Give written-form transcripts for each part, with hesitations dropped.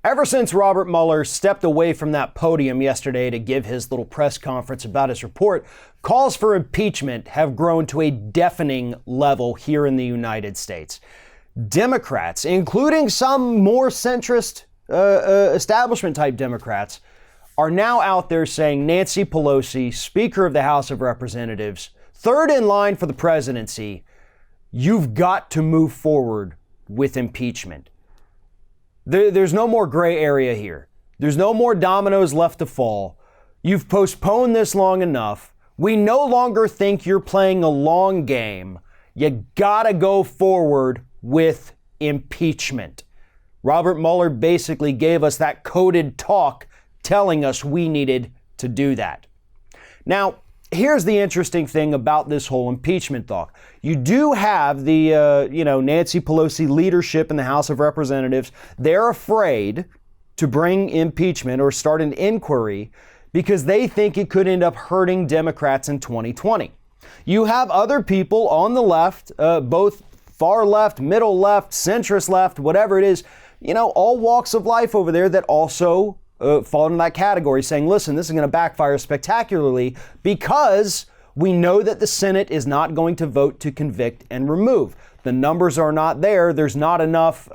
Ever since Robert Mueller stepped away from that podium yesterday to give his little press conference about his report, calls for impeachment have grown to a deafening level here in the United States. Democrats, including some more centrist establishment-type Democrats, are now out there saying Nancy Pelosi, Speaker of the House of Representatives, third in line for the presidency, you've got to move forward with impeachment. There's no more gray area here. There's no more dominoes left to fall. You've postponed this long enough. We no longer think you're playing a long game. You gotta go forward with impeachment. Robert Mueller basically gave us that coded talk telling us we needed to do that. Now, here's the interesting thing about this whole impeachment talk. You do have the, Nancy Pelosi leadership in the House of Representatives. They're afraid to bring impeachment or start an inquiry because they think it could end up hurting Democrats in 2020. You have other people on the left, both far left, middle left, centrist left, whatever it is, all walks of life over there that also fall in that category, saying, listen, this is going to backfire spectacularly because we know that the Senate is not going to vote to convict and remove. The numbers are not there. There's not enough,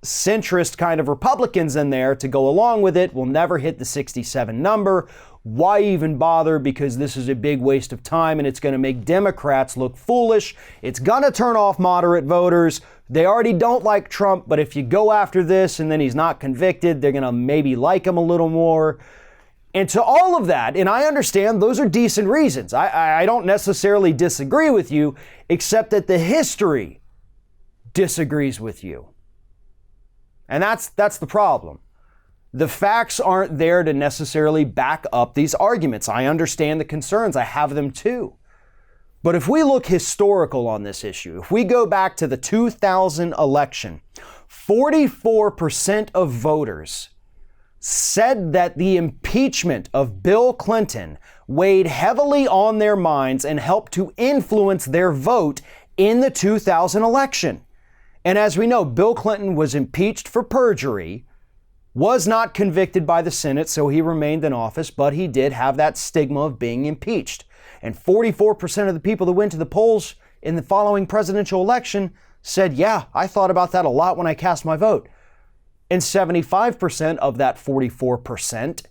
centrist kind of Republicans in there to go along with it. We'll never hit the 67 number. Why even bother? Because this is a big waste of time and it's going to make Democrats look foolish. It's going to turn off moderate voters. They already don't like Trump, but if you go after this and then he's not convicted, they're going to maybe like him a little more. And to all of that, and I understand those are decent reasons. I don't necessarily disagree with you, except that the history disagrees with you. And that's the problem. The facts aren't there to necessarily back up these arguments. I understand the concerns. I have them too. But if we look historical on this issue, if we go back to the 2000 election, 44% of voters said that the impeachment of Bill Clinton weighed heavily on their minds and helped to influence their vote in the 2000 election. And as we know, Bill Clinton was impeached for perjury, was not convicted by the Senate, so he remained in office, but he did have that stigma of being impeached. And 44% of the people that went to the polls in the following presidential election said, yeah, I thought about that a lot when I cast my vote. And 75% of that 44%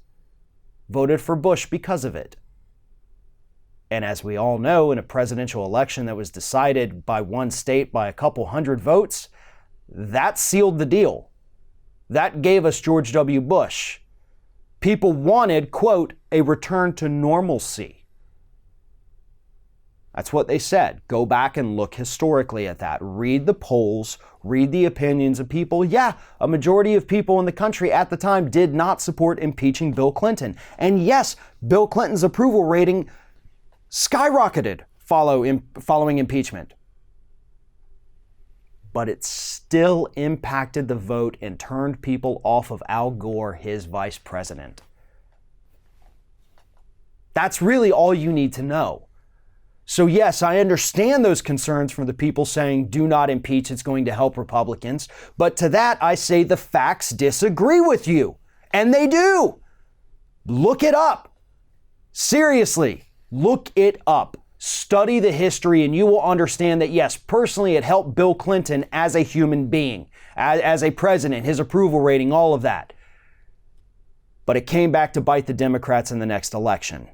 voted for Bush because of it. And as we all know, in a presidential election that was decided by one state by a couple hundred votes, that sealed the deal. That gave us George W. Bush. People wanted, quote, a return to normalcy. That's what they said. Go back and look historically at that. Read the polls, read the opinions of people. Yeah, a majority of people in the country at the time did not support impeaching Bill Clinton. And yes, Bill Clinton's approval rating skyrocketed following impeachment. But it still impacted the vote and turned people off of Al Gore, his vice president. That's really all you need to know. So yes, I understand those concerns from the people saying do not impeach, it's going to help Republicans. But to that, I say the facts disagree with you. And they do. Look it up. Seriously, look it up. Study the history and you will understand that yes, personally it helped Bill Clinton as a human being, as a president, his approval rating, all of that. But it came back to bite the Democrats in the next election.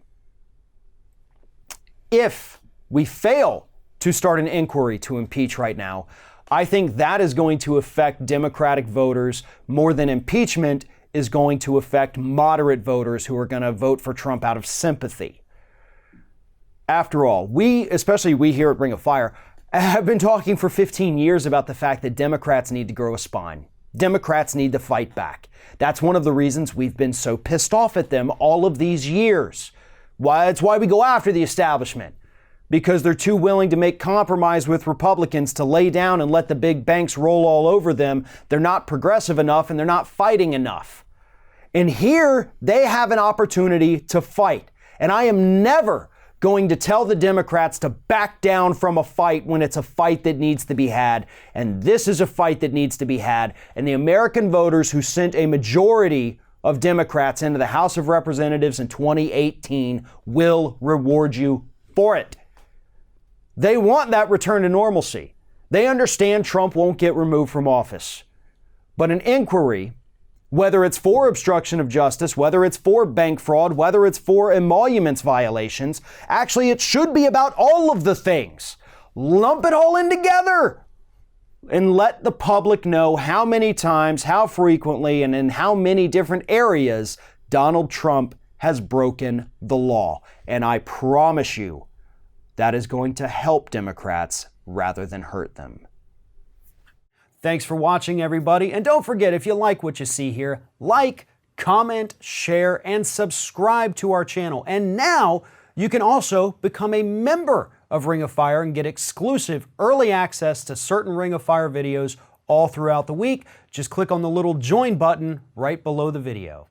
If we fail to start an inquiry to impeach right now, I think that is going to affect Democratic voters more than impeachment is going to affect moderate voters who are going to vote for Trump out of sympathy. After all, especially we here at Ring of Fire, have been talking for 15 years about the fact that Democrats need to grow a spine. Democrats need to fight back. That's one of the reasons we've been so pissed off at them all of these years. It's why we go after the establishment. Because they're too willing to make compromise with Republicans to lay down and let the big banks roll all over them. They're not progressive enough and they're not fighting enough. And here they have an opportunity to fight. And I am never going to tell the Democrats to back down from a fight when it's a fight that needs to be had. And this is a fight that needs to be had. And the American voters who sent a majority of Democrats into the House of Representatives in 2018 will reward you for it. They want that return to normalcy. They understand Trump won't get removed from office. But an inquiry, whether it's for obstruction of justice, whether it's for bank fraud, whether it's for emoluments violations, actually it should be about all of the things. Lump it all in together and let the public know how many times, how frequently, and in how many different areas Donald Trump has broken the law. And I promise you that is going to help Democrats rather than hurt them. Thanks for watching, everybody. And don't forget, if you like what you see here, like, comment, share, and subscribe to our channel. And now you can also become a member of Ring of Fire and get exclusive early access to certain Ring of Fire videos all throughout the week. Just click on the little join button right below the video.